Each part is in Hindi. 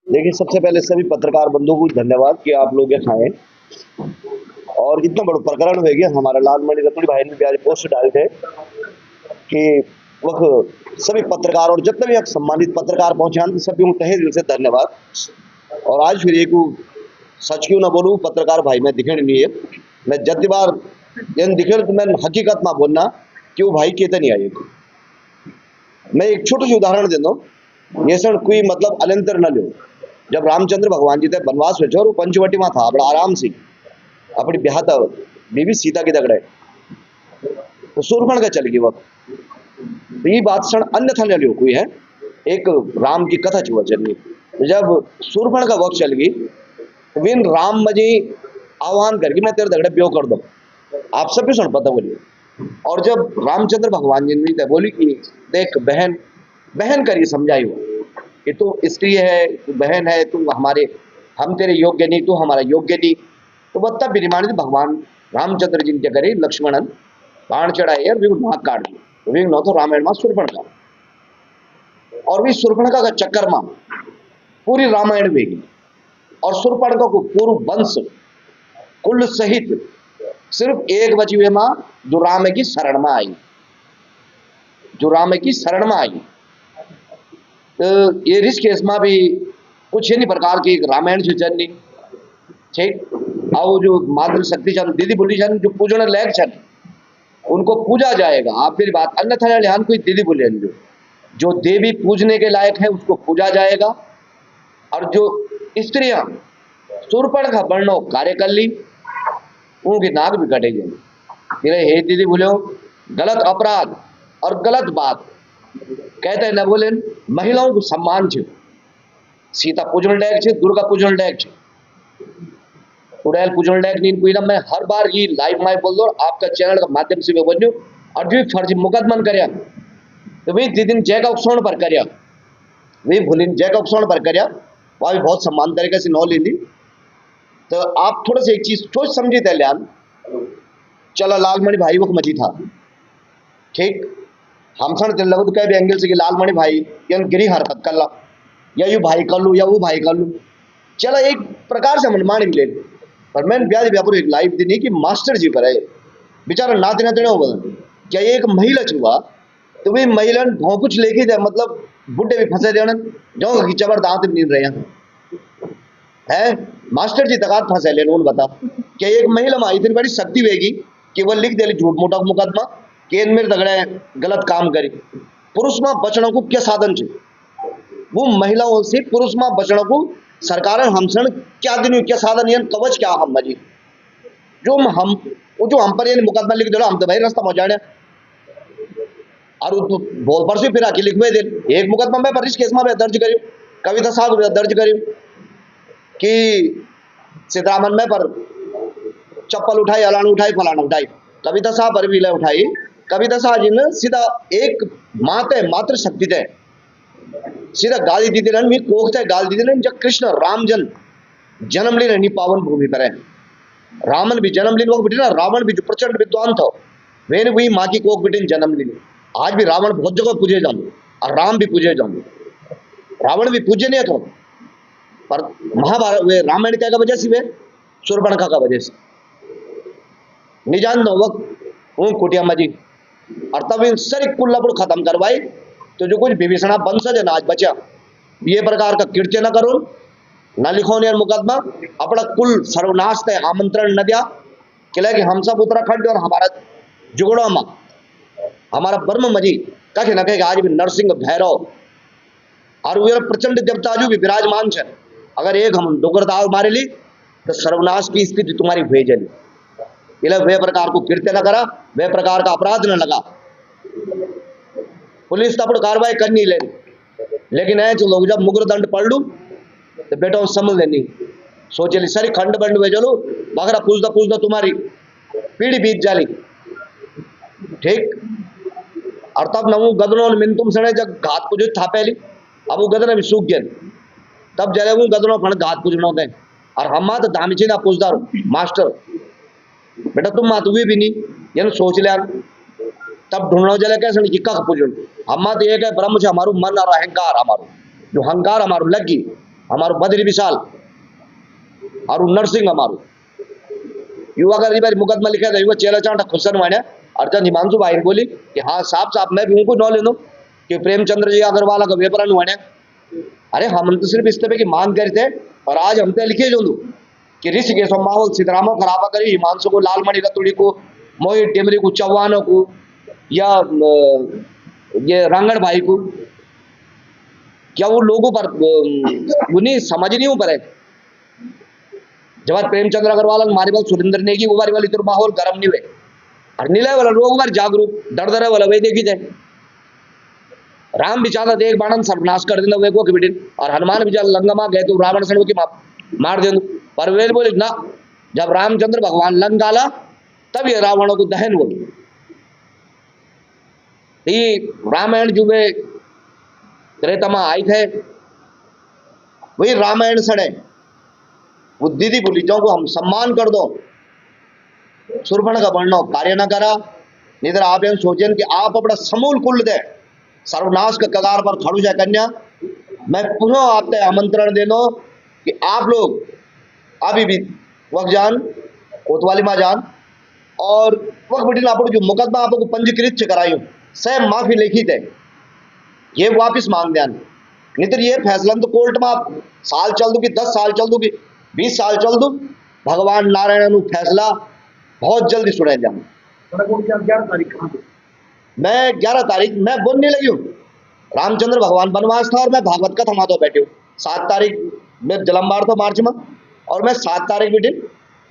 देखिए, सबसे पहले सभी पत्रकार बंधुओं को धन्यवाद कि आप लोग यहाँ आए और इतना बड़ा प्रकरण हो गया। हमारा लालमणि रतुड़ी भाई ने भी आज पोस्ट डाले थे कि वह सभी पत्रकार और जितने भी सम्मानित पत्रकार पहुंचे हैं सभी को तहे दिल से धन्यवाद। और आज फिर एक सच क्यों ना बोलूं, पत्रकार भाई मैं दिखे नहीं है, मैं जति बार इन दिखे तो मैं हकीकत ना बोलना कि वो भाई कहते नहीं आए। मैं एक छोटी सी उदाहरण दे दूं, ये सर कोई मतलब अलंतर न लो। जब रामचंद्र भगवान जी थे वनवास में और पंचवटी में था बड़ा आराम से अपनी ब्याहता बीबी सीता की दगड़े तो सूरपण का चल गई वक्त। तो ये बात क्षण अन्यथा न लियो कोई है, एक राम की कथा छुआ चलनी। जब सूरपण का वक्त चल गई तो विन राम मजी आह्वान करके मैं तेरे दगड़े ब्यो कर दो, आप सब भी सुन पता बोलिए। और जब रामचंद्र भगवान जी ने बोली कि देख बहन, बहन करिए समझाई हो कि तू स्त्री है, तू बहन है, तू हमारे, हम तेरे योग्य नहीं, तू हमारा योग्य नहीं। तो वह तब विनिमानित भगवान रामचंद्र जी क्या करे, लक्ष्मणन बाण चढ़ाए और नाक काट दी। विघ्न तो रामायण में सुरपणखा और भी सुरपणखा का चक्कर में पूरी रामायण वेगी और सुरपणखा को पूर्व वंश कुल सहित सिर्फ एक बची हुई मां जो राम की शरण में आई, जो राम की शरण में आई। तो ये रिस केस में भी कुछ नहीं प्रकार की रामायण से चलनी ठीक। और जो मातृ शक्ति चंद दीदी बोली चंद जो पूजन लायक छन उनको पूजा जाएगा। आप मेरी बात अन्यथा ध्यान कोई दीदी बोले जो देवी पूजने के लायक है उसको पूजा जाएगा। और जो स्त्रियां सुरपण का वर्णो कार्य कर ली उनकी नाक भी कटेगी। हे दीदी बोले गलत अपराध और गलत बात कहते न बोले, महिलाओं को सम्मान छे, सीता पूजन लायक छे, दुर्गा पूजन लायक छे, उड़ैल पूजन लायक नहीं कोई ना। मैं हर बार ये लाइव में बोल दो आपका चैनल के माध्यम से मैं बोल दूं। और जो फर्जी मुकदमन करया तो वही दिन जय का उपसरण पर करया, वही भूलिन जय का उपसरण पर करया, वह भी बहुत सम्मान तरीके से नौ ली ली। तो आप थोड़ा सा एक चीज सोच समझी थे लियान, चला लालमणि भाई वो मजी था ठीक। हम सन दिल लगो तो कह भी एंगल से कि लालमणि भाई या गिरी हरकत कर ला या यू भाई कर लू या वो भाई कर लू, चला एक प्रकार से मनमानी मिले। पर मैंने ब्याज व्यापार एक लाइव दी नहीं कि मास्टर जी पर है बेचारा नाते नाते हो बदल क्या ये एक महिला छुआ तो भी महिला भौ कुछ लेके जाए मतलब बुढ़े भी फंसे देने जाओ कि चबर दांत भी नहीं रहे है मास्टर जी तक फंसे लेने उन बता क्या एक महिला में इतनी बड़ी शक्ति होगी कि वह लिख दे झूठ मोटा मुकदमा कि मेरे दगड़े गलत काम करी। पुरुष में बचने को क्या साधन छे, वो महिलाओं से पुरुष में बचने को सरकार हमसन क्या दिन क्या साधन यानी कवच क्या हम मजी जो हम वो जो हम पर यानी मुकदमा लिख दे हम तो भाई रास्ता पहुंचा और तो बोल पर से फिर आके लिखवे दे एक मुकदमा में पर इस केस में दर्ज करियो, कविता साहब दर्ज करियो कि सिद्धरामन में पर चप्पल उठाई अलान उठाई फलाना उठाई, कविता साहब पर भी उठाई। कविता साहब जी ने सीधा एक माते मात्र शक्ति थे सीधा गाली दी थी मी कोख थे गाल दी थी जब कृष्ण राम जन्म ली नहीं पावन भूमि पर है, रावण भी जन्म लीन बेटे ना, रावण भी जो प्रचंड विद्वान था मैंने वही माँ की कोख बेटे जन्म ली। आज भी रावण बहुत जगह पूजे जाऊंगे और राम भी पूजे जाऊंगे, रावण भी पूजे नहीं था पर महाभारत वे रामायण क्या का वजह से वे सुरपणखा का वजह से नहीं जान दो वक्त हूँ कुटिया मजी। और तब इन सारी कुल्लापुर खत्म करवाई तो जो कुछ विभीषणा वंशज है ना आज बचा ये प्रकार का कृत्य न करो न लिखो ने मुकदमा अपना कुल सर्वनाश थे आमंत्रण न दिया किला कि हम सब उत्तराखंड और हमारा जुगड़ो में हमारा ब्रह्म मजी कहे न कहे आज भी नरसिंह भैरव और वे प्रचंड देवता जो भी विराजमान है, अगर एक हम डुगरदाव मारे ली तो सर्वनाश की स्थिति तुम्हारी हुई जली। इला वे प्रकार को कृत्य न करा, वे प्रकार का अपराध न लगा, पुलिस तो अपनी कार्रवाई करनी ले, लेकिन ऐ जो लोग जब मुग्र दंड पढ़ लू तो बेटा समझ लेनी सोचे ली सारी खंड बंड में चलो बकरा पूछता तुम्हारी पीढ़ी बीत जाली ठीक। और तब नमू गदनों मिन तुम सड़े जब घात पूजो था पहली अब वो गदन भी सूख गया तब जले वो गदनों फण घात पूजनों दे और हम तो दामिची ना पूछदार मास्टर बेटा तुम मात हुई भी नहीं यानी सोच लिया तब ढूंढना जले कैसे कि कख पूजन हम तो एक है ब्रह्म से हमारू मन और अहंकार हमारो जो अहंकार हमारो लगी हमारो बद्री विशाल और नरसिंह हमारो युवा अगर बार मुकदमा लिखा था युवा चेला चाटा खुशन वाण्या अर्चन हिमांशु भाई बोली कि हाँ साफ साफ मैं भी उनको नौ ले लूँ कि प्रेमचंद्र जी अग्रवाल का वेपरन वाण्या। अरे हम तो सिर्फ इस तरह की मांग करते और आज हम तो लिखे जो कि ऋषिकेश माहौल सीतारामो खराबा करी हिमांशु को लालमणि रतुड़ी को मोहित टेमरी को चौहानों को या ये रांगड़ भाई को क्या वो लोगों पर उन्हें समझ नहीं ऊपर है। जब प्रेमचंद्र अग्रवाल मारे वाल सुरेंद्र नेगी वो बारी वाली तो माहौल गर्म नहीं हुए और नीला वाला लोग बार जागरूक डर डर वाला वही देखी जाए। राम बिचारा देख बाणन सर्वनाश कर देना वे को बिटिन और हनुमान बिचारा लंगा गए तो रावण सण की मार दे पर वे बोले ना जब रामचंद्र भगवान लंग डाला तब ये रावणों को दहन बोले। ये रामायण जो वे त्रेता आई थे वही रामायण सड़े वो दीदी बोली जाओ को हम सम्मान कर दो सुरभण का बढ़ना कार्य न करा निधर आप सोचें कि आप अपना समूल कुल दे सर्वनाश के कगार पर खड़ू जाए कन्या। मैं पुनः आपसे आमंत्रण दे दो कि आप लोग अभी भी वक्त जान कोतवाली माँ जान और वक्त बिटिन आप जो मुकदमा आपको पंजीकृत कराई सह माफी लिखित है ये वापिस मांग दें नहीं तो ये फैसला तो कोर्ट में आप साल चल दू कि 10 साल चल दू कि 20 साल चल दू भगवान नारायण फैसला बहुत जल्दी सुने जाए। मैं 11 तारीख मैं बोलने लगी हूँ रामचंद्र भगवान बनवास था और मैं भागवत कथा मातो बैठी हूँ 7 तारीख में जलम्बार था मार्च में और मैं 7 तारीख बिटिन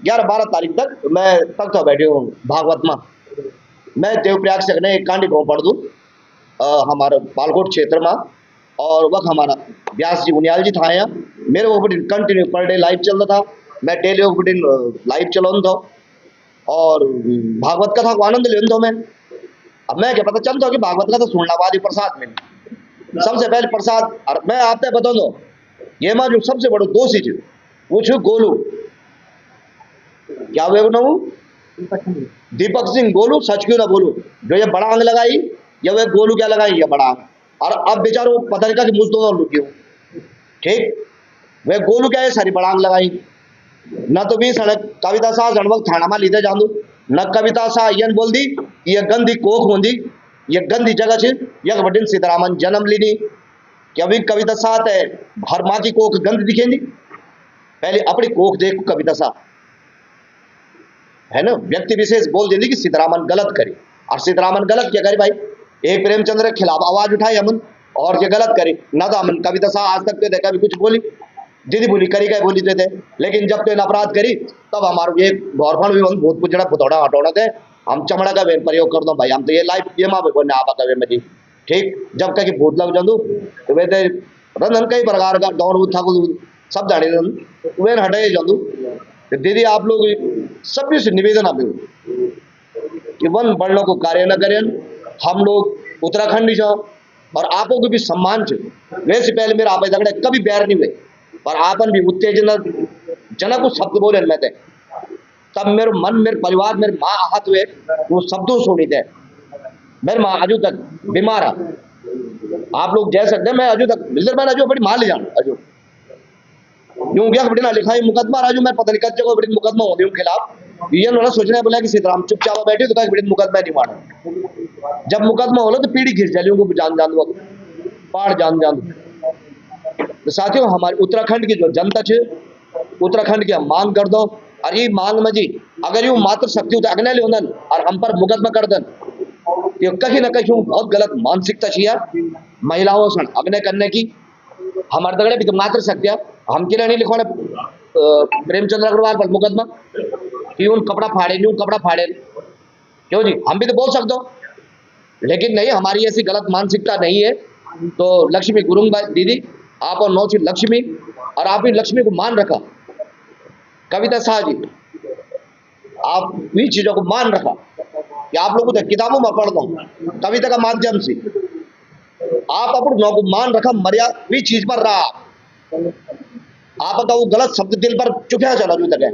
11-12 तारीख तक मैं तक तो बैठी हूँ भागवत में। मैं देवप्रयाग से एक कांडी गाँव पढ़ दूँ हमारे बालकोट क्षेत्र में और वक्त हमारा व्यास जी उनियाल जी था यहाँ मेरे वो बिटिन कंटिन्यू पर डे लाइव चल रहा था मैं डेली वो बिटिन लाइव चलाऊँ था और भागवत कथा को आनंद लेन था मैं। अब मैं क्या पता चलता कि भागवत कथा सुनना वाली प्रसाद में सबसे पहले प्रसाद और मैं आपसे बता दो ये माँ जो सबसे बड़ो दोषी है वो छू गोलू क्या हुए ना दीपक सिंह गोलू सच क्यों ना बोलू जो ये बड़ा अंग लगाई या वे गोलू क्या लगाई या बड़ा और अब बेचारो पता नहीं कि मुझ दोनों लुकी हूँ ठीक वे गोलू क्या है सारी बड़ा अंग लगाई न तो भी सड़क कविता सा जनवक थाना में लीधे जानू न कविता सा यन बोल दी ये गंदी कोख होंदी ये गंदी जगह छे यह वडिन सीतारामन जन्म लीनी कि अभी कविता साथ है हर माँ की कोख गंद दिखेंगी पहले अपनी कोख देख कविता सा है ना व्यक्ति विशेष बोल देंगे कि सीतारामन गलत करे और सीतारामन गलत क्या करे भाई एक प्रेमचंद्र के खिलाफ आवाज उठाई हमन और ये गलत करे ना तो हमन कविता सा आज तक देखा भी कुछ बोली दीदी बोली करी गए बोली देते लेकिन जब तो अपराध करी तब हमारे ये गौरफंड भी भूत पुजड़ा पुतौड़ा हटौड़ा थे हम चमड़ा का प्रयोग कर दो भाई हम तो ये लाइफ ये माँ को आप कवे में जी ठीक जब तक भूत लग जाऊँ तो वे रंधन कई प्रकार का दौड़ था सब दाड़ी वे हटे जाऊँ दीदी आप लोग सभी से निवेदन आप कि वन बढ़ने को कार्य न करें हम लोग उत्तराखंड ही और आपको को भी सम्मान चाहिए वैसे पहले मेरा आप झगड़े कभी बैर नहीं हुए पर आपन भी उत्तेजना जनक को शब्द बोले मैं थे तब मेरे मन मेरे परिवार मेरे माँ आहत हुए वो शब्दों सुनी थे मेरे माँ अजू तक बीमार है आप लोग जै सकते मैं अजू तक मिलकर मैंने अजू बड़ी माँ ले जाना अजू यूं क्या बड़ी ना लिखा है मुकदमा राजू मैं पता नहीं कच्चे को बड़ी मुकदमा होती हूँ खिलाफ ये वाला सोचना बोला कि सीताराम चुपचाप बैठे तो कहीं बड़ी मुकदमा नहीं माना जब मुकदमा हो तो पीढ़ी खींच जाली उनको जान जान दो पार जान जान तो साथियों हमारे उत्तराखंड की जो जनता है उत्तराखंड की हम मांग कर दो और ये मांग में जी अगर यूं मात्र शक्ति होता अग्नि ले और हम पर मुकदमा कर दन तो कहीं ना कहीं बहुत गलत मानसिकता चाहिए महिलाओं से अग्नि करने की हमारे दगड़े भी तो मात्र शक्ति हम के लिए नहीं लिखवाने प्रेमचंद्र अग्रवाल पर मुकदमा कि उन कपड़ा फाड़े नहीं उन कपड़ा फाड़े क्यों जी हम भी तो बोल सकते हो लेकिन नहीं हमारी ऐसी गलत मानसिकता नहीं है। तो लक्ष्मी गुरुंग भाई दीदी आप और नौ लक्ष्मी और आप ही लक्ष्मी को मान रखा कविता शाह जी आप भी चीजों को मान रखा कि आप लोगों को किताबों में पढ़ता हूँ कविता का माध्यम से आप अपने नौ को मान रखा मर्यादा भी चीज पर रहा आप बताओ गलत शब्द दिल पर चुपया चला जो तक है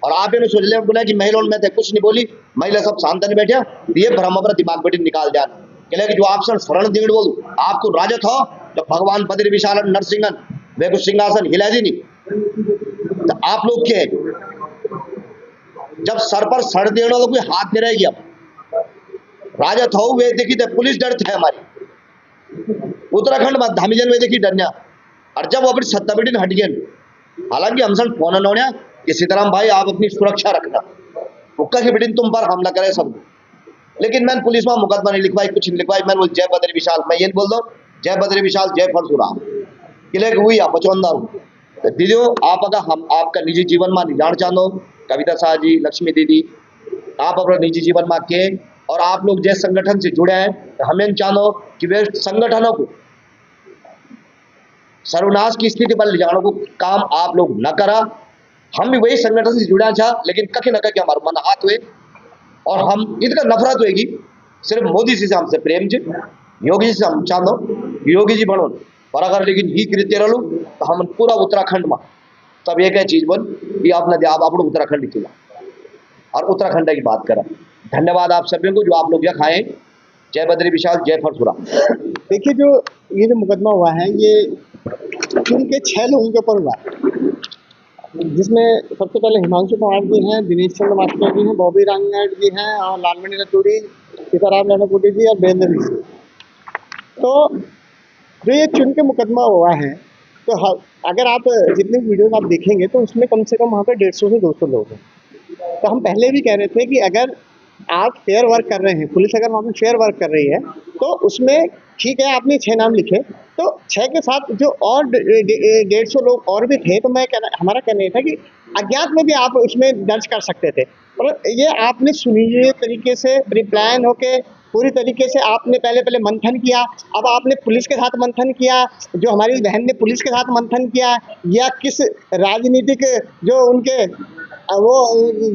और आप ये सोच ले बोला कि महिलाओं में थे कुछ नहीं बोली महिला सब शांत नहीं बैठा ये भ्रम अपना दिमाग बेटी निकाल दिया कि जो आप शरण दीड़ बोलू आपको राजत हो तो भगवान बद्री विशाल नरसिंहन वे कुछ सिंहासन हिला दी नहीं। तो आप लोग के जब सर पर सड़ देने वाला कोई हाथ नहीं रहेगी। अब राजा था वे देखी थे पुलिस डरते है हमारी उत्तराखंड में धामीजन वे देखी डरना। और जब वो अपनी सत्ता बेटी हट गए, हालांकि हम सब फोन नोड़िया कि सीताराम भाई आप अपनी सुरक्षा रखना, हुक्का की बेटी तुम पर हमला करे सब, लेकिन मैंने पुलिस में मुकदमा नहीं लिखवाई, कुछ नहीं लिखवाई। मैंने बोल जय बद्री विशाल, मैं ये बोल दो जय बद्री विशाल जय परशुराम किले हुई आप बचौंदा हूँ। तो दीदियों आप अगर हम आपका निजी जीवन में जान चाहो, कविता शाह जी, लक्ष्मी दीदी, आप अपना निजी जीवन में के और आप लोग जिस संगठन से जुड़े हैं, तो हमें चाहो कि वे संगठनों को सर्वनाश की स्थिति पर ले जाने को काम आप लोग न करा। हम भी वही संगठन से जुड़ा था, लेकिन कहीं न कहीं हमारे मन हाथ हुए और हम इनका नफरत होगी सिर्फ मोदी जी से, हमसे प्रेम जी, योगी जी से हम चाहो योगी जी बनो, पर अगर लेकिन ही कृत्य रहू तो हम पूरा उत्तराखंड में तब एक चीज बोल कि आपने आप अपने उत्तराखंड की और उत्तराखंड की बात करा। धन्यवाद आप सभी को जो आप लोग यहाँ खाए। जय बद्री विशाल जय परशुराम। देखिए जो ये जो मुकदमा हुआ है ये उनके 6 लोगों के ऊपर हुआ है, जिसमें सबसे पहले हिमांशु पवार जी हैं, दिनेश चंद्र मास्टर जी हैं, बॉबी रामनाथ जी हैं और लालमणि रतूड़ी, सीताराम रणपुटी जी और बेंद्र जी। तो जो ये चुन के मुकदमा हुआ है, तो अगर आप जितने वीडियोस आप देखेंगे तो उसमें कम से कम वहाँ पे 150 से 200 लोग हैं। तो हम पहले भी कह रहे थे कि अगर आप फेयर वर्क कर रहे हैं, पुलिस अगर वहाँ पे फेयर वर्क कर रही है तो उसमें ठीक है आपने 6 नाम लिखे, तो 6 के साथ जो और 150 लोग और भी थे, तो हमारा कहना ये था कि अज्ञात में भी आप उसमें दर्ज कर सकते थे। और ये आपने सुनिश्चित तरीके से प्रिप्लान होके पूरी तरीके से आपने पहले मंथन किया, अब आपने पुलिस के साथ मंथन किया, जो हमारी बहन ने पुलिस के साथ मंथन किया, या किस राजनीतिक जो उनके वो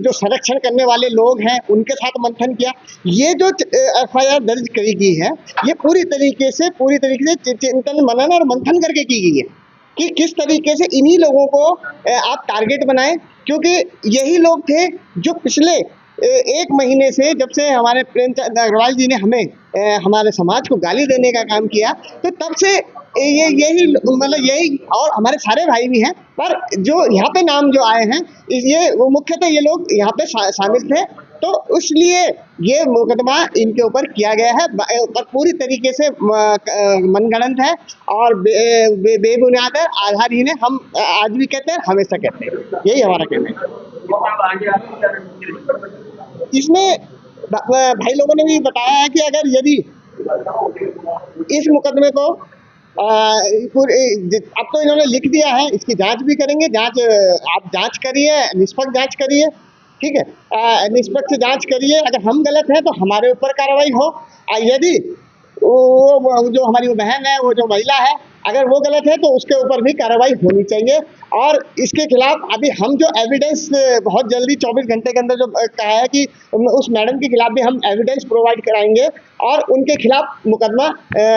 जो संरक्षण करने वाले लोग हैं उनके साथ मंथन किया। ये जो FIR दर्ज करी गई है ये पूरी तरीके से चिंतन मनन और मंथन करके की गई है कि किस तरीके से इन्हीं लोगों को आप टारगेट बनाएं, क्योंकि यही लोग थे जो पिछले 1 महीने से जब से हमारे प्रेमचंद अग्रवाल जी ने हमें हमारे समाज को गाली देने का काम किया, तो तब से यही मतलब यही और हमारे सारे भाई भी हैं, पर जो यहाँ पे नाम जो आए हैं ये वो मुख्यतः ये लोग यहाँ पे शामिल थे। तो इसलिए ये मुकदमा इनके ऊपर किया गया है, पर पूरी तरीके से मनगढ़ंत है और बेबुनियाद है, आधारहीन है। हम आज भी कहते हैं, हमेशा कहते हैं, यही हमारा कहना है। इसमें भाई लोगों ने भी बताया है कि अगर यदि इस मुकदमे को अब तो इन्होंने लिख दिया है, इसकी जांच भी करेंगे, आप जांच करिए, निष्पक्ष जांच करिए, ठीक है, निष्पक्ष जांच करिए। अगर हम गलत हैं तो हमारे ऊपर कार्रवाई हो, यदि वो जो हमारी बहन है, वो जो महिला है, अगर वो गलत है तो उसके ऊपर भी कार्रवाई होनी चाहिए। और इसके खिलाफ अभी हम जो एविडेंस बहुत जल्दी 24 घंटे के अंदर जो कहा है कि उस मैडम के खिलाफ भी हम एविडेंस प्रोवाइड कराएंगे और उनके खिलाफ मुकदमा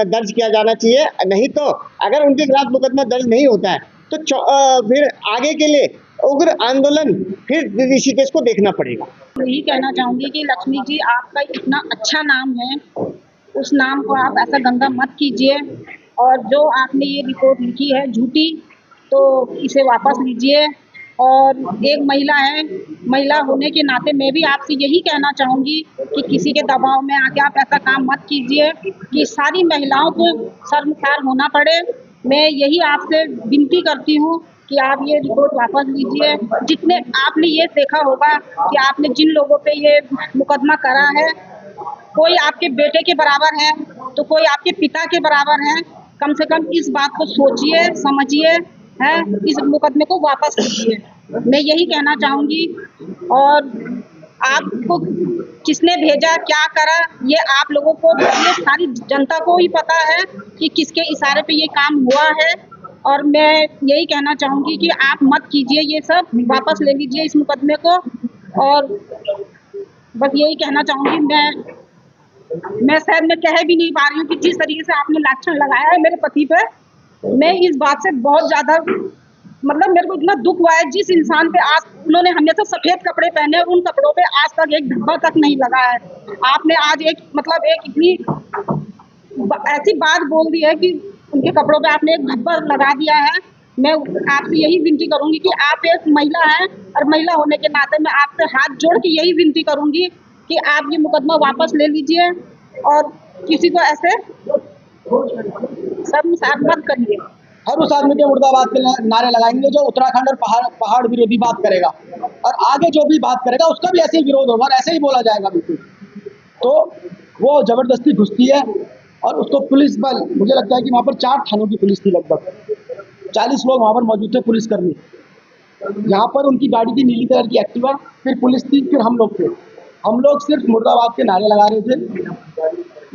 दर्ज किया जाना चाहिए। नहीं तो अगर उनके खिलाफ मुकदमा दर्ज नहीं होता है तो फिर आगे के लिए उग्र आंदोलन फिर ऋषिकेश को देखना पड़ेगा। यही कहना चाहूंगी कि लक्ष्मी जी, आपका इतना अच्छा नाम है, उस नाम को आप ऐसा गंदा मत कीजिए, और जो आपने ये रिपोर्ट लिखी है झूठी, तो इसे वापस लीजिए। और एक महिला है, महिला होने के नाते मैं भी आपसे यही कहना चाहूँगी कि किसी के दबाव में आके आप ऐसा काम मत कीजिए कि सारी महिलाओं को शर्मसार होना पड़े। मैं यही आपसे विनती करती हूँ कि आप ये रिपोर्ट वापस लीजिए। जितने आपने ये देखा होगा कि आपने जिन लोगों पे ये मुकदमा करा है, कोई आपके बेटे के बराबर है तो कोई आपके पिता के बराबर है। कम से कम इस बात को सोचिए, समझिए, है, इस मुकदमे को वापस लीजिए। मैं यही कहना चाहूँगी। और आपको किसने भेजा, क्या करा, ये आप लोगों को, ये सारी जनता को ही पता है कि किसके इशारे पे ये काम हुआ है। और मैं यही कहना चाहूँगी कि आप मत कीजिए ये सब, वापस ले लीजिए इस मुकदमे को। और बस यही कहना चाहूँगी। मैं शायद मैं कह भी नहीं पा रही हूँ कि जिस तरीके से आपने लांछन लगाया है मेरे पति पे, मैं इस बात से बहुत ज़्यादा, मतलब मेरे को इतना दुख हुआ है। जिस इंसान पे आज उन्होंने हमेशा सफ़ेद कपड़े पहने, उन कपड़ों पे आज तक एक धब्बा तक नहीं लगा है। आपने आज एक इतनी ऐसी बात बोल दी है कि उनके कपड़ों पे आपने एक धब्बा लगा दिया है। मैं आपसे यही विनती करूंगी कि आप एक महिला हैं और महिला होने के नाते मैं आपसे हाथ जोड़ के यही विनती करूंगी कि आप ये मुकदमा वापस ले लीजिए और किसी को ऐसे शर्मसार मत करिए। हर उस आदमी के मुर्दाबाद के नारे लगाएंगे जो उत्तराखंड और पहाड़ विरोधी बात करेगा, और आगे जो भी बात करेगा उसका भी ऐसे ही विरोध होगा और ऐसे ही बोला जाएगा बिल्कुल। तो वो जबरदस्ती घुसती है और उसको पुलिस बल, मुझे लगता है कि वहाँ पर 4 थानों की पुलिस थी, लगभग 40 लोग वहाँ पर मौजूद थे पुलिसकर्मी। यहाँ पर उनकी गाड़ी थी नीली कलर की एक्टिवा, फिर पुलिस थी, फिर हम लोग थे। हम लोग सिर्फ मुर्दाबाद के नारे लगा रहे थे,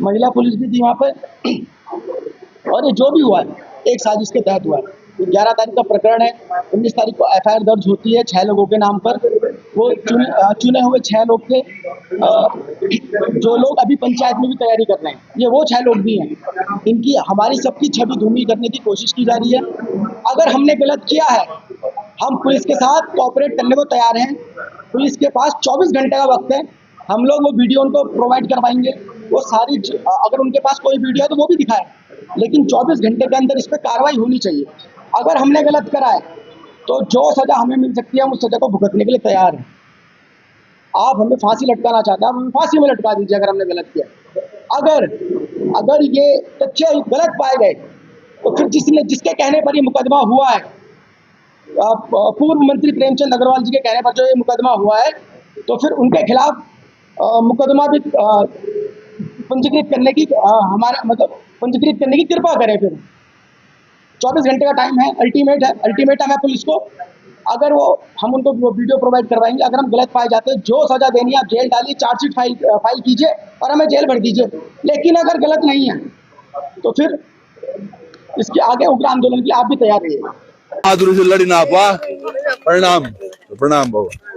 महिला पुलिस भी थी वहाँ पर। और ये जो भी हुआ है एक साजिश के तहत हुआ है। 11 तारीख का प्रकरण है, 19 तारीख को FIR दर्ज होती है 6 लोगों के नाम पर। वो चुने हुए 6 लोग थे, जो लोग अभी पंचायत में भी तैयारी कर रहे हैं। ये वो 6 लोग भी हैं, इनकी हमारी सबकी छवि धूमिल करने की कोशिश की जा रही है। अगर हमने गलत किया है, हम पुलिस के साथ कोऑपरेट करने को तैयार हैं। पुलिस के पास 24 घंटे का वक्त है, हम लोग वो वीडियो उनको प्रोवाइड करवाएंगे। वो सारी अगर उनके पास कोई वीडियो है तो वो भी दिखाए, लेकिन 24 घंटे के अंदर इस पर कार्रवाई होनी चाहिए। अगर हमने गलत करा है तो जो सजा हमें मिल सकती है हम उस सजा को भुगतने के लिए तैयार हैं। आप हमें फांसी लटकाना चाहते हैं, आप हमें फांसी में लटका दीजिए अगर हमने गलत किया। अगर ये तथ्य गलत पाए गए तो फिर जिसके कहने पर ये मुकदमा हुआ है, पूर्व मंत्री प्रेमचंद अग्रवाल जी के कहने पर जो ये मुकदमा हुआ है, तो फिर उनके खिलाफ मुकदमा भी पंजीकृत करने की पंजीकृत करने की कृपा करें। फिर 24 घंटे का टाइम है, अल्टीमेटम है पुलिस को। अगर हम उनको वो वीडियो प्रोवाइड करवाएंगे, अगर हम गलत पाए जाते हैं, जो सजा देनी है आप जेल डालिए, चार्जशीट फाइल कीजिए और हमें जेल भर दीजिए। लेकिन अगर गलत नहीं है तो फिर इसके आगे उग्र आंदोलन की आप भी तैयार रहिए। बहादुरी से लड़ी ना पा। प्रणाम प्रणाम बाबा।